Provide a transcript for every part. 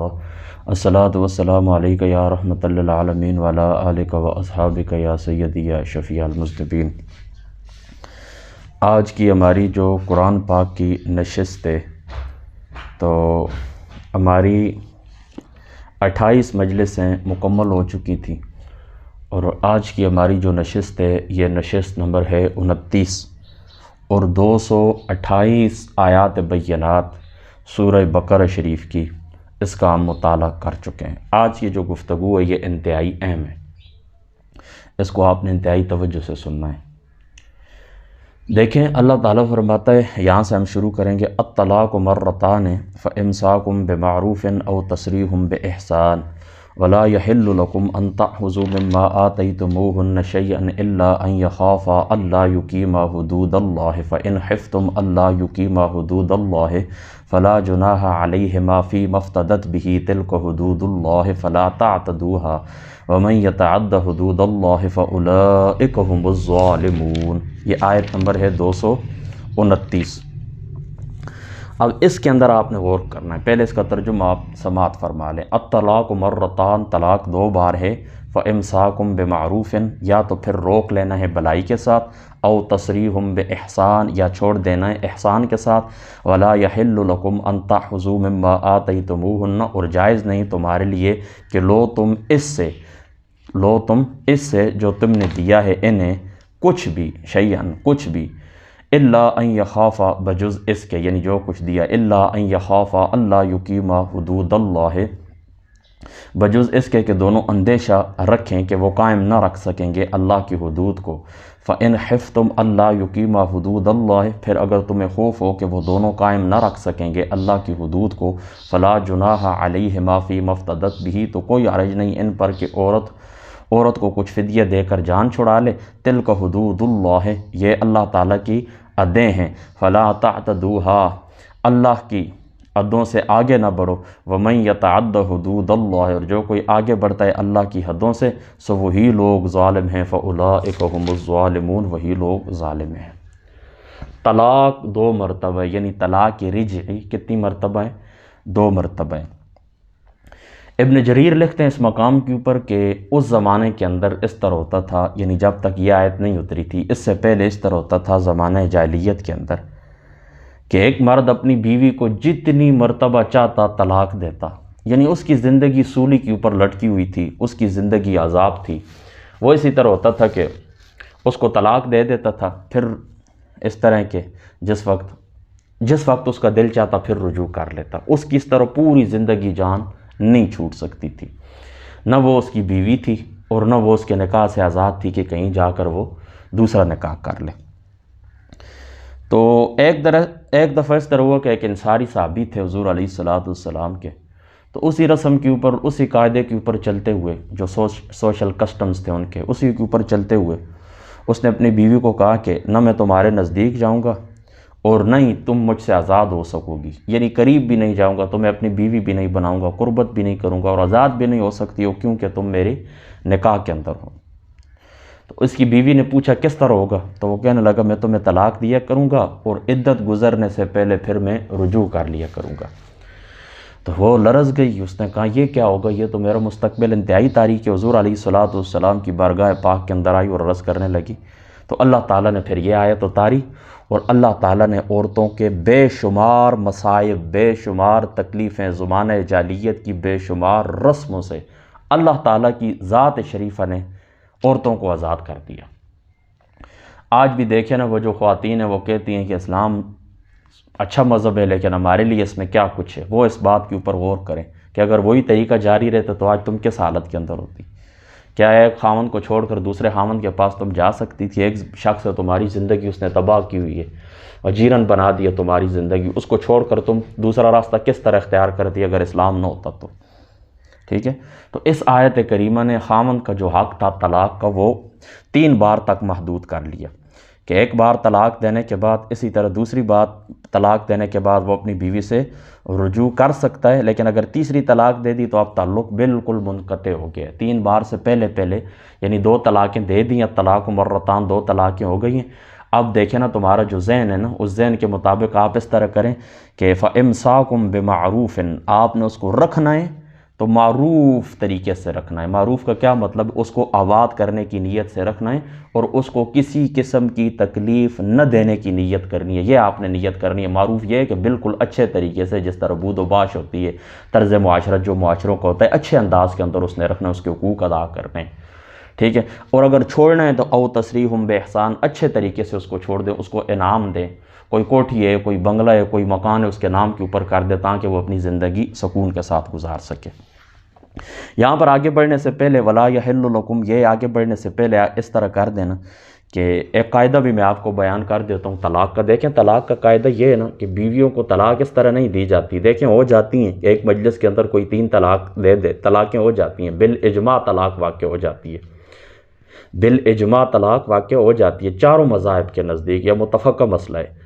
اللہ الصلاۃ والسلام علیک یا رحمۃ للعالمین وعلی آلک و اصحابک یا سیدی یا شفیع المذنبین۔ آج کی ہماری جو قرآن پاک کی نشست ہے تو ہماری 28 مجلسیں مکمل ہو چکی تھی، اور آج کی ہماری جو نشست ہے یہ نشست نمبر ہے 29، اور 228 آیات بینات سورہ بقرہ شریف کی اس کا ہم مطالعہ کر چکے ہیں۔ آج کی جو گفتگو ہے یہ انتہائی اہم ہے، اس کو آپ نے انتہائی توجہ سے سننا ہے۔ دیکھیں اللہ تعالیٰ فرماتا ہے، یہاں سے ہم شروع کریں گے، الطلاق مرتان فامساک بمعروف او تسریح باحسان ولا يحل لكم ان تأخذوا مما آتيتموهن شيئا الا ان يخافا الا يقيما حدود الله فان خفتم الا يقيما حدود الله فلا جناح عليهما فيما افتدت به تلك حدود الله فلا تعتدوها ومن يتعد حدود الله فاولئك هم الظالمون۔ یہ آیت نمبر ہے 229۔ اب اس کے اندر آپ نے غور کرنا ہے، پہلے اس کا ترجمہ آپ سماعت فرما لیں۔ الطلاق مرتان، طلاق 2 بار ہے، فامساکم بمعروف، یا تو پھر روک لینا ہے بلائی کے ساتھ، او تسریح باحسان، یا چھوڑ دینا ہے احسان کے ساتھ، ولا یحل لکم ان تأخذوا مما آتیتموہن، اور جائز نہیں تمہارے لیے کہ لو تم اس سے جو تم نے دیا ہے انہیں کچھ بھی، شیئن کچھ بھی، الا ان یخافا بجز اس کے، یعنی جو کچھ دیا، الا ان یخافا اللہ یقیما حدود اللہ، بجز اس کے کہ دونوں اندیشہ رکھیں کہ وہ قائم نہ رکھ سکیں گے اللہ کی حدود کو۔ فَإِنْ خِفْتُمْ أَلَّا يُقِيمَا حُدُودَ اللَّهِ، پھر اگر تمہیں خوف ہو کہ وہ دونوں قائم نہ رکھ سکیں گے اللہ کی حدود کو، فَلَا جُنَاحَ عَلَيْهِمَا فِي مَا افْتَدَتْ بِهِ، تو کوئی حرج نہیں ان پر کہ عورت کو کچھ فدیہ دے کر جان چھڑا لے۔ تِلْكَ حُدُودُ اللَّهِ، یہ اللہ تعالیٰ کی حدیں ہیں، فَلَا تَعْتَدُوهَا، اللہ کی حدوں سے آگے نہ بڑھو، وَمَن يَتَعَدَّ حُدُودَ اللَّهِ، اور جو کوئی آگے بڑھتا ہے اللہ کی حدوں سے سو وہی لوگ ظالم ہیں، فَأُولَئِكَ هُمُ الظَّالِمُونَ، وہی لوگ ظالم ہیں۔ طلاق 2 مرتبہ، یعنی طلاق رجعی کتنی مرتبہ ہے؟ 2 مرتبہ ہے۔ ابن جریر لکھتے ہیں اس مقام کے اوپر کہ اس زمانے کے اندر اس طرح ہوتا تھا، یعنی جب تک یہ آیت نہیں اتری تھی، اس سے پہلے اس طرح ہوتا تھا زمانہ جاہلیت کے اندر کہ ایک مرد اپنی بیوی کو جتنی مرتبہ چاہتا طلاق دیتا، یعنی اس کی زندگی سولی کے اوپر لٹکی ہوئی تھی، اس کی زندگی عذاب تھی۔ وہ اسی طرح ہوتا تھا کہ اس کو طلاق دے دیتا تھا، پھر اس طرح کہ جس وقت اس کا دل چاہتا پھر رجوع کر لیتا۔ اس کی اس طرح پوری زندگی جان نہیں چھوٹ سکتی تھی، نہ وہ اس کی بیوی تھی اور نہ وہ اس کے نکاح سے آزاد تھی کہ کہیں جا کر وہ دوسرا نکاح کر لے۔ تو ایک دفعہ اس طرح ہوا کہ ایک انصاری صحابی تھے حضور علیہ الصلوۃ والسلام کے، تو اسی رسم کے اوپر، اسی قاعدے کے اوپر چلتے ہوئے، جو سوشل کسٹمز تھے ان کے، اسی کے اوپر چلتے ہوئے اس نے اپنی بیوی کو کہا کہ نہ میں تمہارے نزدیک جاؤں گا اور نہ ہی تم مجھ سے آزاد ہو سکو گی، یعنی قریب بھی نہیں جاؤں گا، تمہیں اپنی بیوی بھی نہیں بناؤں گا، قربت بھی نہیں کروں گا، اور آزاد بھی نہیں ہو سکتی ہو کیونکہ تم میرے نکاح کے اندر ہو۔ تو اس کی بیوی نے پوچھا کس طرح ہوگا؟ تو وہ کہنے لگا میں تمہیں طلاق دیا کروں گا اور عدت گزرنے سے پہلے پھر میں رجوع کر لیا کروں گا۔ تو وہ لرز گئی، اس نے کہا یہ کیا ہوگا، یہ تو میرا مستقبل انتہائی تاریک ہے۔ حضور علیہ الصلوۃ والسلام کی بارگاہ پاک کے اندر آئی اور عرض کرنے لگی، تو اللہ تعالیٰ نے پھر یہ آیت اتاری، اور اللہ تعالیٰ نے عورتوں کے بے شمار مصائب، بے شمار تکلیفیں، زمانہ جاہلیت کی بے شمار رسموں سے اللہ تعالیٰ کی ذات شریفہ نے عورتوں کو آزاد کر دیا۔ آج بھی دیکھیں نا، وہ جو خواتین ہیں وہ کہتی ہیں کہ اسلام اچھا مذہب ہے لیکن ہمارے لیے اس میں کیا کچھ ہے، وہ اس بات کے اوپر غور کریں کہ اگر وہی طریقہ جاری رہتا تو آج تم کس حالت کے اندر ہوتی؟ کیا ایک خاوند کو چھوڑ کر دوسرے خاوند کے پاس تم جا سکتی تھی؟ ایک شخص ہے تمہاری زندگی اس نے تباہ کی ہوئی ہے، وجیرن بنا دیا تمہاری زندگی، اس کو چھوڑ کر تم دوسرا راستہ کس طرح اختیار کرتی اگر اسلام نہ ہوتا تو؟ ٹھیک ہے، تو اس آیت کریمہ نے خاوند کا جو حق تھا طلاق کا وہ 3 بار تک محدود کر لیا، کہ ایک بار طلاق دینے کے بعد، اسی طرح دوسری بات طلاق دینے کے بعد وہ اپنی بیوی سے رجوع کر سکتا ہے، لیکن اگر تیسری طلاق دے دی تو اب تعلق بالکل منقطع ہو گیا۔ 3 بار سے پہلے یعنی 2 طلاقیں دے دیں، اب طلاق مرتان 2 طلاقیں ہو گئی ہیں، اب دیکھیں نا تمہارا جو ذہن ہے نا، اس ذہن کے مطابق آپ اس طرح کریں کہ فَإِمْسَاكُمْ بِمَعْرُوفٍ، آپ نے اس کو رکھنا ہے تو معروف طریقے سے رکھنا ہے۔ معروف کا کیا مطلب؟ اس کو آباد کرنے کی نیت سے رکھنا ہے اور اس کو کسی قسم کی تکلیف نہ دینے کی نیت کرنی ہے، یہ آپ نے نیت کرنی ہے۔ معروف یہ ہے کہ بالکل اچھے طریقے سے، جس طرح بود و باش ہوتی ہے، طرز معاشرت جو معاشروں کا ہوتا ہے، اچھے انداز کے اندر اس نے رکھنا ہے، اس کے حقوق ادا کرنے ہیں، ٹھیک ہے۔ اور اگر چھوڑنا ہے تو او تسریحم بِإِحْسَان، اچھے طریقے سے اس کو چھوڑ دیں، اس کو انعام دیں، کوئی کوٹھی ہے، کوئی بنگلہ ہے، کوئی مکان ہے، اس کے نام کے اوپر کر دے تاکہ وہ اپنی زندگی سکون کے ساتھ گزار سکے۔ یہاں پر آگے بڑھنے سے پہلے وَلَا يَحِلُّ لَكُمْ، یہ آگے بڑھنے سے پہلے اس طرح کر دینا کہ ایک قاعدہ بھی میں آپ کو بیان کر دیتا ہوں طلاق کا۔ دیکھیں طلاق کا قاعدہ یہ ہے نا کہ بیویوں کو طلاق اس طرح نہیں دی جاتی۔ دیکھیں ہو جاتی ہیں، ایک مجلس کے اندر کوئی 3 طلاق دے دے، طلاقیں ہو جاتی ہیں، بالاجماع طلاق واقع ہو جاتی ہے، بالاجماع طلاق واقع ہو جاتی ہے چاروں مذاہب کے نزدیک، یہ متفقہ مسئلہ ہے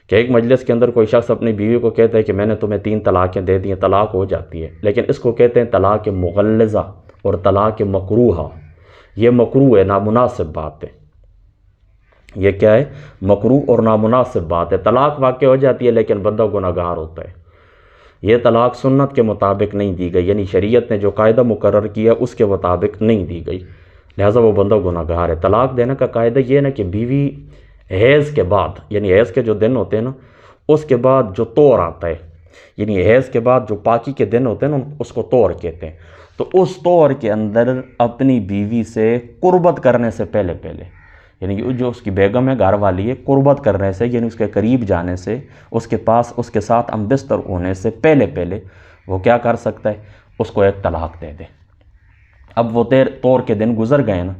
کہ ایک مجلس کے اندر کوئی شخص اپنی بیوی کو کہتا ہے کہ میں نے تمہیں 3 طلاقیں دے دی ہیں، طلاق ہو جاتی ہے، لیکن اس کو کہتے ہیں طلاق مغلظہ اور طلاق مکروہہ۔ یہ مکروہ ہے، نامناسب بات ہے، یہ کیا ہے؟ مکروہ اور نامناسب بات ہے۔ طلاق واقع ہو جاتی ہے لیکن بندہ گناہگار ہوتا ہے۔ یہ طلاق سنت کے مطابق نہیں دی گئی، یعنی شریعت نے جو قاعدہ مقرر کیا اس کے مطابق نہیں دی گئی، لہٰذا وہ بندہ گناہگار ہے۔ طلاق دینے کا قاعدہ یہ ہے نا کہ بیوی حیض کے بعد، یعنی حیض کے جو دن ہوتے ہیں نا، اس کے بعد جو طور آتا ہے، یعنی حیض کے بعد جو پاکی کے دن ہوتے ہیں نا، اس کو طور کہتے ہیں، تو اس طور کے اندر اپنی بیوی سے قربت کرنے سے پہلے یعنی جو اس کی بیگم ہے، گھر والی ہے، قربت کرنے سے یعنی اس کے قریب جانے سے، اس کے پاس اس کے ساتھ ہم بستر ہونے سے پہلے وہ کیا کر سکتا ہے؟ اس کو ایک طلاق دے دے۔ اب وہ طور کے دن گزر گئے نا،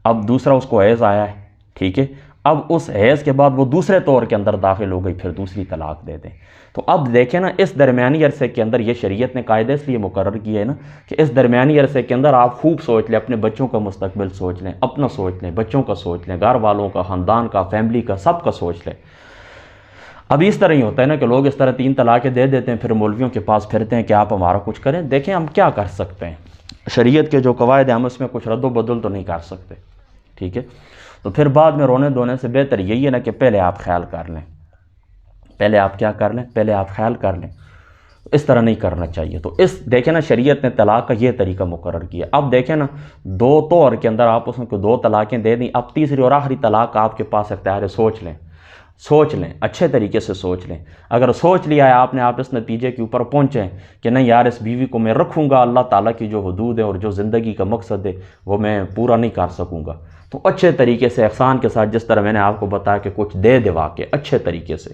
اب دوسرا اس کو حیض آیا ہے، ٹھیک ہے، اب اس حیض کے بعد وہ دوسرے طور کے اندر داخل ہو گئی، پھر دوسری طلاق دے دیں۔ تو اب دیکھیں نا اس درمیانی عرصے کے اندر یہ شریعت نے قاعدہ اس لیے مقرر کیا ہے نا کہ اس درمیانی عرصے کے اندر آپ خوب سوچ لیں، اپنے بچوں کا مستقبل سوچ لیں، اپنا سوچ لیں، بچوں کا سوچ لیں، گھر والوں کا، خاندان کا، فیملی کا، سب کا سوچ لیں۔ اب اس طرح ہی ہوتا ہے نا کہ لوگ اس طرح 3 طلاقیں دے دیتے ہیں، پھر مولویوں کے پاس پھرتے ہیں کہ آپ ہمارا کچھ کریں۔ دیکھیں ہم کیا کر سکتے ہیں، شریعت کے جو قواعد ہیں ہم اس میں کچھ رد و بدل تو نہیں کر سکتے، ٹھیک ہے۔ تو پھر بعد میں رونے دھونے سے بہتر یہی ہے نا کہ پہلے آپ خیال کر لیں، پہلے آپ کیا کر لیں؟ پہلے آپ خیال کر لیں۔ اس طرح نہیں کرنا چاہیے۔ تو دیکھیں نا شریعت نے طلاق کا یہ طریقہ مقرر کیا۔ اب دیکھیں نا 2 طور کے اندر آپ اس کو 2 طلاقیں دے دیں، اب تیسری اور آخری طلاق آپ کے پاس اختیار ہے، سوچ لیں، اچھے طریقے سے سوچ لیں۔ اگر سوچ لیا ہے آپ نے، آپ اس نتیجے کے اوپر پہنچے کہ نہیں یار اس بیوی کو میں رکھوں گا، اللہ تعالیٰ کی جو حدود ہے اور جو زندگی کا مقصد ہے وہ میں پورا نہیں کر سکوں گا، تو اچھے طریقے سے احسان کے ساتھ، جس طرح میں نے آپ کو بتایا کہ کچھ دے دوا کے اچھے طریقے سے،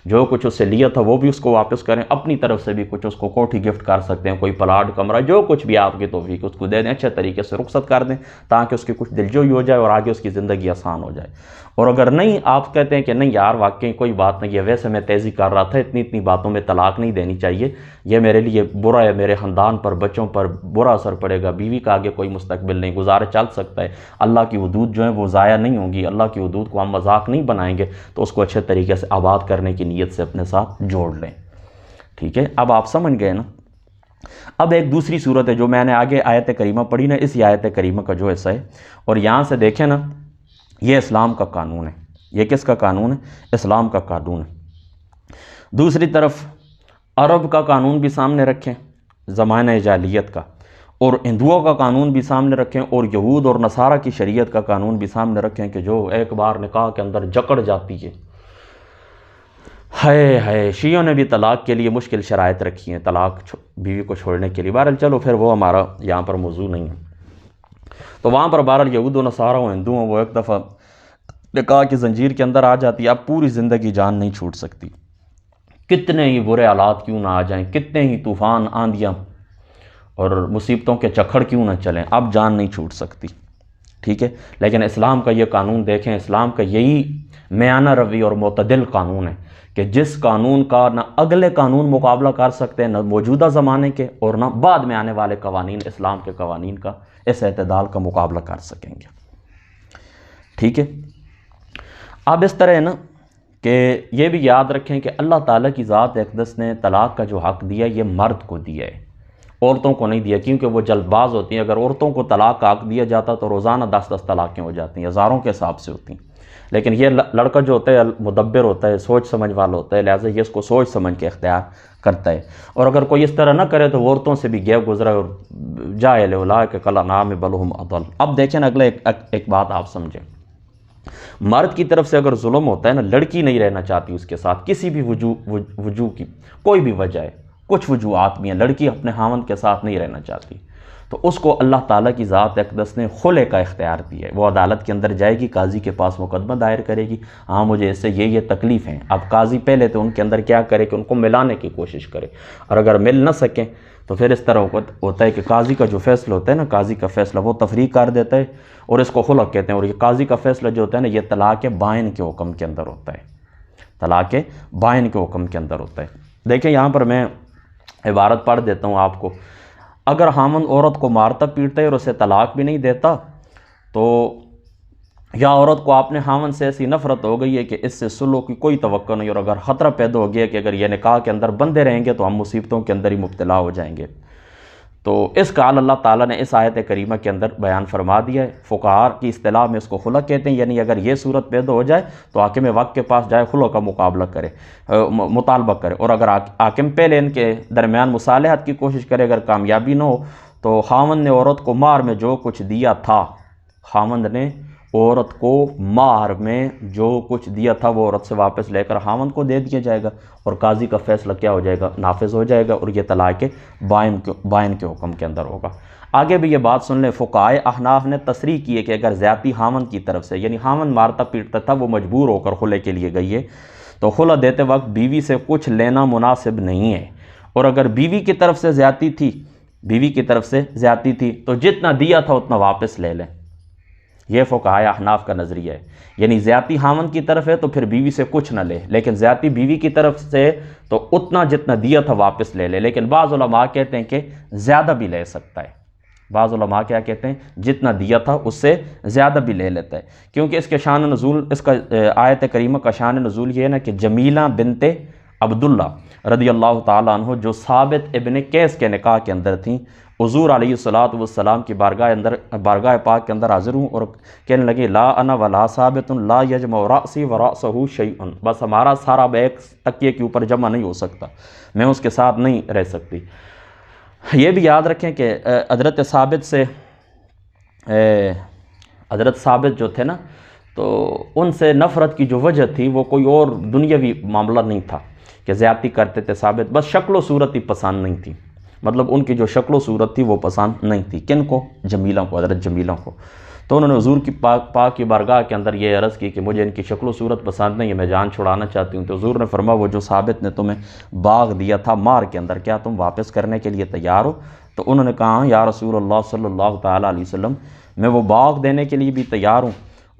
جو کچھ اس سے لیا تھا وہ بھی اس کو واپس کریں، اپنی طرف سے بھی کچھ اس کو کوٹھی گفٹ کر سکتے ہیں، کوئی پلاٹ، کمرہ، جو کچھ بھی آپ کی توفیق اس کو دے دیں، اچھے طریقے سے رخصت کر دیں تاکہ اس کی کچھ دلجوئی ہو جائے اور آگے اس کی زندگی آسان ہو جائے۔ اور اگر نہیں آپ کہتے ہیں کہ نہیں یار واقعی کوئی بات نہیں ہے، ویسے میں تیزی کر رہا تھا، اتنی باتوں میں طلاق نہیں دینی چاہیے، یہ میرے لیے برا ہے، میرے خاندان پر، بچوں پر برا اثر پڑے گا، بیوی کا آگے کوئی مستقبل نہیں، گزارا چل سکتا ہے، اللہ کی حدود جو ہیں وہ ضائع نہیں ہوں گی، اللہ کی حدود کو ہم مذاق نہیں بنائیں گے، تو اس کو اچھے طریقے سے آباد کرنے کی نیت سے اپنے ساتھ جوڑ لیں، ٹھیک ہے۔ اب آپ سمجھ گئے نا۔ اب ایک دوسری صورت ہے جو میں نے آگے آیت کریمہ پڑھی نا، اس آیت کریمہ کا جو حصہ ہے، اور یہاں سے دیکھیں نا، یہ اسلام کا قانون ہے، یہ کس کا قانون ہے؟ اسلام کا قانون ہے۔ دوسری طرف عرب کا قانون بھی سامنے رکھیں، زمانہ جاہلیت کا، اور ہندوؤں کا قانون بھی سامنے رکھیں، اور یہود اور نصارہ کی شریعت کا قانون بھی سامنے رکھیں کہ جو ایک بار نکاح کے اندر جکڑ جاتی ہے۔ ہے شیعوں نے بھی طلاق کے لیے مشکل شرائط رکھی ہیں، طلاق بیوی کو چھوڑنے کے لیے، بہرحال چلو پھر وہ ہمارا یہاں پر موضوع نہیں ہے۔ تو وہاں پر بہرحال یہود و نصارہ و ہندو وہ ایک دفعہ نکاح کی زنجیر کے اندر آ جاتی ہے، اب پوری زندگی جان نہیں چھوٹ سکتی، کتنے ہی برے حالات کیوں نہ آ جائیں، کتنے ہی طوفان، آندیاں اور مصیبتوں کے چکھڑ کیوں نہ چلیں، اب جان نہیں چھوٹ سکتی، ٹھیک ہے۔ لیکن اسلام کا یہ قانون دیکھیں، اسلام کا یہی میانہ روی اور معتدل قانون ہے کہ جس قانون کا نہ اگلے قانون مقابلہ کر سکتے ہیں، نہ موجودہ زمانے کے اور نہ بعد میں آنے والے قوانین اسلام کے قوانین کا اس اعتدال کا مقابلہ کر سکیں گے، ٹھیک ہے۔ اب اس طرح ہے نا کہ یہ بھی یاد رکھیں کہ اللہ تعالیٰ کی ذات اقدس نے طلاق کا جو حق دیا یہ مرد کو دیا ہے، عورتوں کو نہیں دیا، کیونکہ وہ جلد باز ہوتی ہیں۔ اگر عورتوں کو طلاق آنکھ دیا جاتا تو روزانہ 10 طلاقیں ہو جاتی ہیں، ہزاروں کے حساب سے ہوتی ہیں۔ لیکن یہ لڑکا جو ہوتا ہے مدبر ہوتا ہے، سوچ سمجھ والا ہوتا ہے، لہٰذا یہ اس کو سوچ سمجھ کے اختیار کرتا ہے۔ اور اگر کوئی اس طرح نہ کرے تو عورتوں سے بھی غیب گزرا اور جاہل اولئک کالانعام بل ہم اضل۔ اب دیکھیں اگلے ایک بات آپ سمجھیں، مرد کی طرف سے اگر ظلم ہوتا ہے نا، لڑکی نہیں رہنا چاہتی اس کے ساتھ، کسی بھی وجوہ کی کوئی بھی وجہ ہے، کچھ وجوہات بھی ہیں، لڑکی اپنے خاوند کے ساتھ نہیں رہنا چاہتی، تو اس کو اللہ تعالیٰ کی ذات اقدس نے خلع کا اختیار دیا ہے۔ وہ عدالت کے اندر جائے گی، قاضی کے پاس مقدمہ دائر کرے گی، ہاں مجھے اس سے یہ تکلیف ہیں۔ اب قاضی پہلے تو ان کے اندر کیا کرے کہ ان کو ملانے کی کوشش کرے، اور اگر مل نہ سکیں تو پھر اس طرح ہوتا ہے کہ قاضی کا جو فیصلہ ہوتا ہے نا، قاضی کا فیصلہ وہ تفریق کر دیتا ہے، اور اس کو خلع کہتے ہیں۔ اور یہ قاضی کا فیصلہ جو ہوتا ہے نا، یہ طلاق بائن کے حکم کے اندر ہوتا ہے، طلاق بائن کے حکم کے اندر ہوتا ہے۔ دیکھیں یہاں پر میں عبارت پڑھ دیتا ہوں آپ کو۔ اگر خاوند عورت کو مارتا پیٹتا ہے اور اسے طلاق بھی نہیں دیتا، تو یا عورت کو اپنے خاوند سے ایسی نفرت ہو گئی ہے کہ اس سے صلح کی کوئی توقع نہیں، اور اگر خطرہ پیدا ہو گیا کہ اگر یہ نکاح کے اندر بندے رہیں گے تو ہم مصیبتوں کے اندر ہی مبتلا ہو جائیں گے، تو اس کا حال اللہ تعالیٰ نے اس آیت کریمہ کے اندر بیان فرما دیا ہے۔ فقہاء کی اصطلاح میں اس کو خلع کہتے ہیں، یعنی اگر یہ صورت پیدا ہو جائے تو حاکم وقت کے پاس جائے، خلع کا مطالبہ کرے، اور اگر حاکم پہلے ان کے درمیان مصالحت کی کوشش کرے، اگر کامیابی نہ ہو تو خاوند نے عورت کو مہر میں جو کچھ دیا تھا، خاوند نے عورت کو مہر میں جو کچھ دیا تھا وہ عورت سے واپس لے کر خاوند کو دے دیا جائے گا، اور قاضی کا فیصلہ کیا ہو جائے گا، نافذ ہو جائے گا، اور یہ طلاق بائن کے حکم کے اندر ہوگا۔ آگے بھی یہ بات سن لیں، فقہائے احناف نے تصریح کی ہے کہ اگر زیادتی خاوند کی طرف سے، یعنی خاوند مارتا پیٹتا تھا، وہ مجبور ہو کر خلع کے لیے گئی ہے، تو خلع دیتے وقت بیوی سے کچھ لینا مناسب نہیں ہے، اور اگر بیوی کی طرف سے زیادتی تھی تو جتنا دیا تھا اتنا واپس لے لیں۔ یہ فقہائے احناف کا نظریہ ہے، یعنی زیادتی خاوند کی طرف ہے تو پھر بیوی سے کچھ نہ لے، لیکن زیادتی بیوی کی طرف سے تو اتنا جتنا دیا تھا واپس لے لے۔ لیکن بعض علماء کہتے ہیں کہ زیادہ بھی لے سکتا ہے، بعض علماء کیا کہتے ہیں، جتنا دیا تھا اس سے زیادہ بھی لے لیتا ہے، کیونکہ اس کے شان نزول، اس کا آیت کریمہ کا شان نزول یہ ہے نا کہ جمیلہ بنت عبداللہ رضی اللہ تعالیٰ عنہ جو ثابت ابن قیس کے نکاح کے اندر تھیں، حضور علیہ السلام کی بارگاہ پاک کے اندر حاضر ہوں اور کہنے لگے لا انا ولا ثابت لا یجمع رأسی ورأسہ شیء، بس ہمارا سارا ایک تکیے کے اوپر جمع نہیں ہو سکتا، میں اس کے ساتھ نہیں رہ سکتی۔ یہ بھی یاد رکھیں کہ حضرت ثابت جو تھے نا، تو ان سے نفرت کی جو وجہ تھی وہ کوئی اور دنیاوی معاملہ نہیں تھا کہ زیادتی کرتے تھے ثابت، بس شکل و صورت ہی پسند نہیں تھی، مطلب ان کی جو شکل و صورت تھی وہ پسند نہیں تھی۔ کن کو؟ جمیلہ کو، حضرت جمیلہ کو۔ تو انہوں نے حضور کی پاک کی بارگاہ کے اندر یہ عرض کی کہ مجھے ان کی شکل و صورت پسند نہیں ہے، میں جان چھڑانا چاہتی ہوں۔ تو حضور نے فرمایا وہ جو ثابت نے تمہیں باغ دیا تھا مار کے اندر، کیا تم واپس کرنے کے لیے تیار ہو؟ تو انہوں نے کہا یا رسول اللہ صلی اللہ تعالیٰ علیہ وسلم، میں وہ باغ دینے کے لیے بھی تیار ہوں،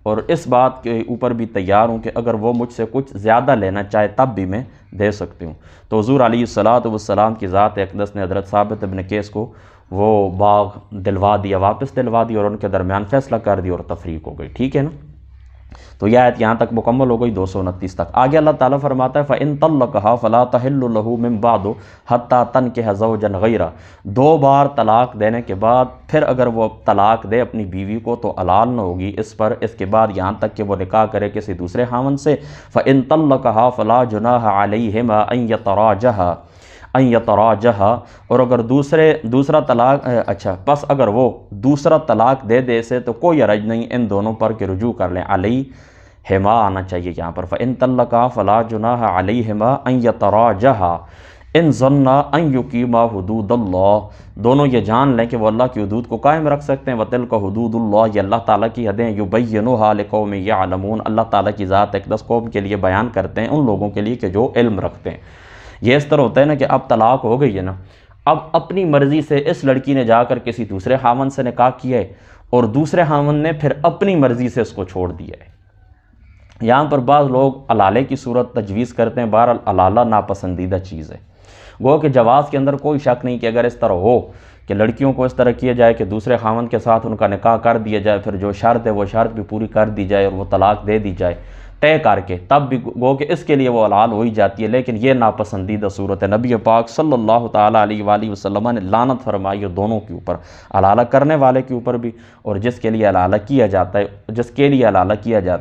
اور اس بات کے اوپر بھی تیار ہوں کہ اگر وہ مجھ سے کچھ زیادہ لینا چاہے تب بھی میں دے سکتی ہوں۔ تو حضور علیہ السلام کی ذات اقدس نے حضرت ثابت ابن قیس کو وہ باغ دلوا دیا، واپس دلوا دیا، اور ان کے درمیان فیصلہ کر دیا اور تفریق ہو گئی، ٹھیک ہے نا۔ تو یہ آیت یہاں تک مکمل ہو گئی 229 تک۔ آگے اللہ تعالیٰ فرماتا ہے فَإِن طَلَّقَهَا فَلَا تَحِلُّ لَهُ مِن بَعْدُ حَتَّى تَنكِحَ زَوْجًا غَيْرَهُ، 2 بار طلاق دینے کے بعد پھر اگر وہ طلاق دے اپنی بیوی کو تو حلال نہ ہوگی اس پر اس کے بعد یہاں تک کہ وہ نکاح کرے کسی دوسرے خاوند سے۔ فَإِن طَلَّقَهَا فَلَا جُنَاحَ عَلَيْهِمَا أَن يَتَرَاجَعَا، اور اگر دوسرا طلاق پس اگر وہ دوسرا طلاق دے دے اسے تو کوئی حرج نہیں ان دونوں پر کہ رجوع کر لیں۔ علیہما آنا چاہیے یہاں پر، فَإِن طَلَّقَهَا فَلَا جُنَاحَ عَلَيْهِمَا أَن يَتَرَاجَعَا إِن ظَنَّا أَن يُقِيمَا حُدُودَ اللَّهِ، دونوں یہ جان لیں کہ وہ اللہ کی حدود کو قائم رکھ سکتے ہیں۔ وَتِلْكَ حُدُودُ اللَّهِ، یہ اللہ تعالیٰ کی حدیں، يُبَيِّنُهَا لِقَوْمٍ يَعْلَمُونَ، اللہ تعالیٰ کی ذات اقدس قوم کے لیے بیان کرتے ہیں، ان لوگوں کے لیے کہ جو علم رکھتے ہیں۔ یہ اس طرح ہوتا ہے نا کہ اب طلاق ہو گئی ہے نا، اب اپنی مرضی سے اس لڑکی نے جا کر کسی دوسرے خاوند سے نکاح کیا ہے، اور دوسرے خاوند نے پھر اپنی مرضی سے اس کو چھوڑ دیا ہے۔ یہاں پر بعض لوگ علالے کی صورت تجویز کرتے ہیں، بہرحال علالہ ناپسندیدہ چیز ہے، گو کہ جواز کے اندر کوئی شک نہیں کہ اگر اس طرح ہو کہ لڑکیوں کو اس طرح کیا جائے کہ دوسرے خاوند کے ساتھ ان کا نکاح کر دیا جائے، پھر جو شرط ہے وہ شرط بھی پوری کر دی جائے اور وہ طلاق دے دی جائے، طے کر کے، تب بھی گو کہ اس کے لیے وہ حلال ہو ہی جاتی ہے، لیکن یہ ناپسندیدہ صورت ہے۔ نبی پاک صلی اللہ تعالیٰ علیہ وآلہ وسلم نے لعنت فرمائی ہے دونوں کے اوپر، حلالہ کرنے والے کے اوپر بھی اور جس کے لیے حلالہ کیا جاتا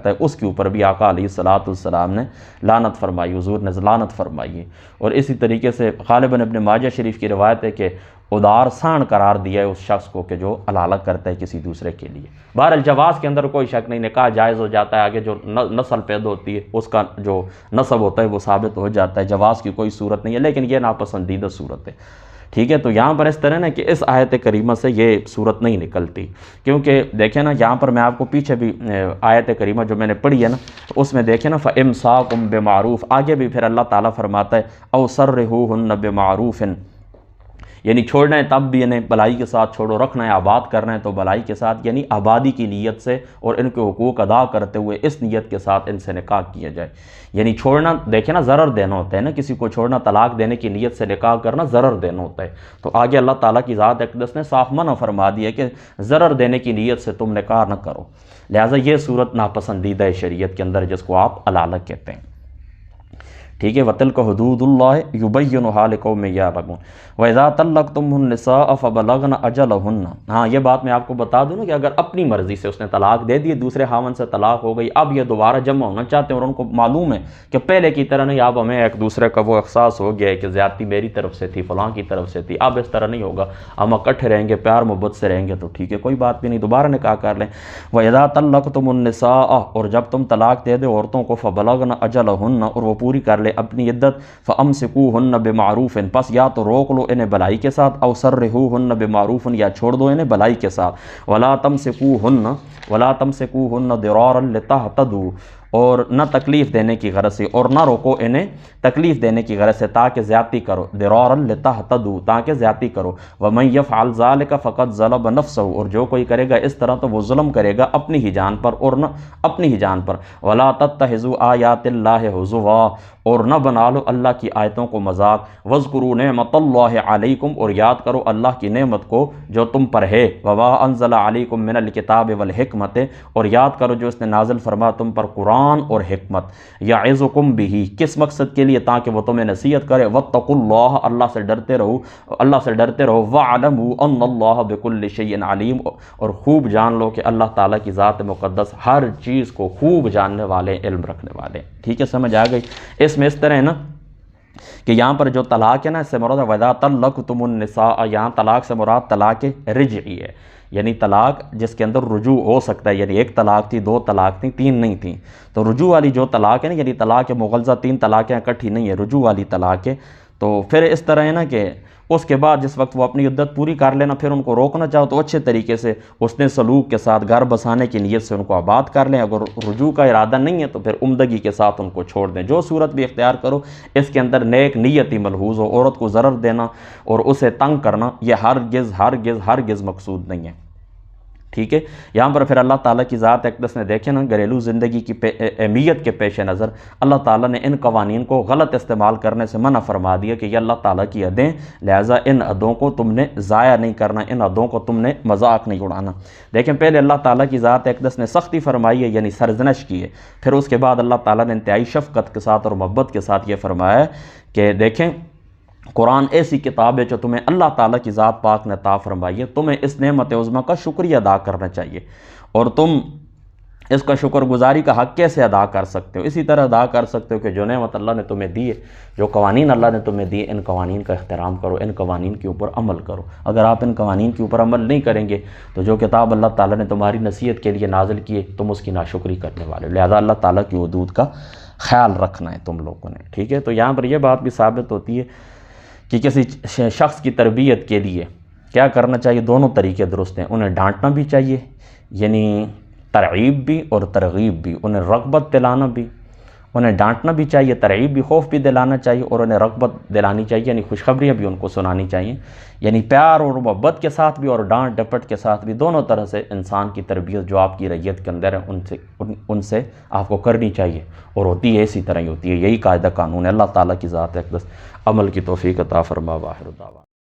ہے اس کے اوپر بھی آقا علیہ الصلوۃ والسلام نے لعنت فرمائی، حضور نے لعنت فرمائی ہے۔ اور اسی طریقے سے غالباً ابن ماجہ شریف کی روایت ہے کہ ادار سان قرار دیا ہے اس شخص کو کہ جو حلالہ کرتا ہے کسی دوسرے کے لیے۔ بہرحال جواز کے اندر کوئی شک نہیں، نکاح جائز ہو جاتا ہے، آگے جو نسل پیدا ہوتی ہے اس کا جو نسب ہوتا ہے وہ ثابت ہو جاتا ہے، جواز کی کوئی صورت نہیں ہے، لیکن یہ ناپسندیدہ صورت ہے، ٹھیک ہے۔ تو یہاں پر اس طرح نا کہ اس آیت کریمہ سے یہ صورت نہیں نکلتی، کیونکہ دیکھیں نا یہاں پر میں آپ کو پیچھے بھی آیت کریمہ جو میں نے پڑھی ہے نا تو اس میں دیکھیں نا فَإِمْسَاكُمْ بِمَعْرُوفٍ، آگے بھی پھر اللہ تعالیٰ فرماتا ہے اَوْ سَرِّحُوهُنَّ بِمَعْرُوفٍ، یعنی چھوڑنا ہے تب بھی انہیں بھلائی کے ساتھ چھوڑو، رکھنا ہے آباد کرنا ہے تو بھلائی کے ساتھ، یعنی آبادی کی نیت سے اور ان کے حقوق ادا کرتے ہوئے اس نیت کے ساتھ ان سے نکاح کیا جائے۔ یعنی چھوڑنا دیکھیں نا ضرر دینا ہوتا ہے نا، کسی کو چھوڑنا طلاق دینے کی نیت سے نکاح کرنا ضرر دینا ہوتا ہے، تو آگے اللہ تعالیٰ کی ذات اقدس نے صاف منع فرما دیا کہ ضرر دینے کی نیت سے تم نکاح نہ کرو، لہٰذا یہ صورت ناپسندیدہ ہے شریعت کے اندر جس کو آپ حلالہ کہتے ہیں، ٹھیک ہے۔ وَتِلْكَ حُدُودُ اللَّهِ يُبَيِّنُهَا لِقَوْمٍ يَعْلَمُونَ وَإِذَا طَلَّقْتُمُ النِّسَاءَ فَبَلَغْنَ أَجَلَهُنَّ، ہاں یہ بات میں آپ کو بتا دوں نا کہ اگر اپنی مرضی سے اس نے طلاق دے دی، دوسرے خاوند سے طلاق ہو گئی، اب یہ دوبارہ جمع ہونا چاہتے ہیں اور ان کو معلوم ہے کہ پہلے کی طرح نہیں، اب ہمیں ایک دوسرے کا وہ احساس ہو گیا ہے کہ زیادتی میری طرف سے تھی، فلاں کی طرف سے تھی، اب اس طرح نہیں ہوگا، ہم اکٹھے رہیں گے، پیار محبت سے رہیں گے، تو ٹھیک ہے کوئی بات بھی نہیں، دوبارہ نکاح کر لیں۔ وَإِذَا طَلَّقْتُمُ النِّسَاءَ، اور جب تم طلاق دے دو عورتوں کو، فَبَلَغْنَ أَجَلَهُنَّ، اور وہ پوری کر لے اپنی عدت، فَأَمْسِكُوهُنَّ بِمَعْرُوفٍ، پس یا تو روک لو انہیں بھلائی کے ساتھ، أَوْ سَرِّحُوهُنَّ بِمَعْرُوفٍ، یا چھوڑ دو انہیں بھلائی کے ساتھ، وَلَا تَمْسِكُوهُنَّ ضِرَارًا لِتَعْتَدُوا، اور نہ تکلیف دینے کی غرض سے، اور نہ روکو انہیں تکلیف دینے کی غرض سے تاکہ زیادتی کرو، ضِرَارًا لِتَعْتَدُوا، تاکہ زیادتی کرو، وَمَن يَفْعَلْ ذَلِكَ فَقَدْ ظَلَمَ نَفْسَهُ، اور جو کوئی کرے گا اس طرح تو وہ ظلم کرے گا اپنی ہی جان پر، اور نہ اپنی ہی جان پر، وَلَا تَتَّخِذُوا آيَاتِ اللَّهِ هُزُوًا، اور نہ بنا لو اللہ کی آیتوں کو مذاق، وَاذْكُرُوا نِعْمَتَ اللَّهِ عَلَيْكُمْ، اور یاد کرو اللہ کی نعمت کو جو تم پر ہے، وَمَا أَنزَلَ عَلَيْكُمْ مِنَ الْكِتَابِ وَالْحِكْمَةِ، اور یاد کرو جو اس نے نازل فرما تم پر قرآن اور حکمت، یعظکم بہ، کس مقصد کے لیے؟ تاکہ وہ تمہیں نصیحت کرے، واتقوا اللہ، اللہ سے ڈرتے رہو، وَاعْلَمُوا أَنَّ اللَّهَ بِكُلِّ شَيْءٍ عَلِيمٌ، اور خوب جان لو کہ اللہ تعالیٰ کی ذات مقدس ہر چیز کو خوب جاننے والے، علم رکھنے والے، ٹھیک ہے سمجھ آ گئی؟ اس میں اس طرح ہے نا کہ یہاں پر جو طلاق ہے نا اس سے مراد وَإِذَا طَلَّقْتُمُ النِّسَاءَ، یہاں طلاق سے مراد طلاق رجعی ہے، یعنی طلاق جس کے اندر رجوع ہو سکتا ہے، یعنی ایک طلاق تھی، دو طلاق تھیں، تین نہیں تھیں، تو رجوع والی جو طلاق ہے نا، یعنی طلاق مغلظہ، تین طلاقیں اکٹھی نہیں ہے، رجوع والی طلاق ہے، تو پھر اس طرح ہے نا کہ اس کے بعد جس وقت وہ اپنی عدت پوری کر لینا، پھر ان کو روکنا چاہو تو اچھے طریقے سے اس نے سلوک کے ساتھ گھر بسانے کی نیت سے ان کو آباد کر لیں، اگر رجوع کا ارادہ نہیں ہے تو پھر عمدگی کے ساتھ ان کو چھوڑ دیں، جو صورت بھی اختیار کرو، اس کے اندر نیک نیتی ملحوظ ہو، عورت کو ضرر دینا اور اسے تنگ کرنا یہ ہرگز مقصود نہیں ہے، ٹھیک ہے۔ یہاں پر پھر اللہ تعالیٰ کی ذات اقدس نے دیکھیں نا گھریلو زندگی کی اہمیت کے پیش نظر اللہ تعالیٰ نے ان قوانین کو غلط استعمال کرنے سے منع فرما دیا کہ یہ اللہ تعالیٰ کی حدیں، لہٰذا ان حدوں کو تم نے ضائع نہیں کرنا، ان حدوں کو تم نے مذاق نہیں اڑانا۔ دیکھیں پہلے اللہ تعالیٰ کی ذات اقدس نے سختی فرمائی ہے، یعنی سرزنش کی ہے، پھر اس کے بعد اللہ تعالیٰ نے انتہائی شفقت کے ساتھ اور محبت کے ساتھ یہ فرمایا ہے کہ دیکھیں قرآن ایسی کتاب ہے جو تمہیں اللہ تعالیٰ کی ذات پاک نے عطا فرمائی ہے، تمہیں اس نعمت عظمیٰ کا شکریہ ادا کرنا چاہیے، اور تم اس کا شکر گزاری کا حق کیسے ادا کر سکتے ہو؟ اسی طرح ادا کر سکتے ہو کہ جو نعمت اللہ نے تمہیں دی ہے، جو قوانین اللہ نے تمہیں دی، ان قوانین کا احترام کرو، ان قوانین کے اوپر عمل کرو۔ اگر آپ ان قوانین کے اوپر عمل نہیں کریں گے تو جو کتاب اللہ تعالیٰ نے تمہاری نصیحت کے لیے نازل کی ہے تم اس کی ناشکری کرنے والے ہو، لہذا اللہ تعالیٰ کی حدود کا خیال رکھنا ہے تم لوگوں نے، ٹھیک ہے۔ تو یہاں پر یہ بات بھی ثابت ہوتی ہے کہ کسی شخص کی تربیت کے لیے کیا کرنا چاہیے، دونوں طریقے درست ہیں، انہیں ڈانٹنا بھی چاہیے، یعنی ترغیب بھی اور ترغیب بھی، انہیں رغبت دلانا بھی، انہیں ڈانٹنا بھی چاہیے، ترغیب بھی، خوف بھی دلانا چاہیے، اور انہیں رغبت دلانی چاہیے، یعنی خوشخبریاں بھی ان کو سنانی چاہیے، یعنی پیار اور محبت کے ساتھ بھی اور ڈانٹ ڈپٹ کے ساتھ بھی، دونوں طرح سے انسان کی تربیت جو آپ کی رعیت کے اندر ہے ان سے آپ کو کرنی چاہیے، اور ہوتی ہے اسی طرح ہی ہوتی ہے، یہی قاعدہ قانون ہے۔ اللہ تعالیٰ کی ذات اقدس عمل کی توفیق عطا فرما، واخر دعوانا۔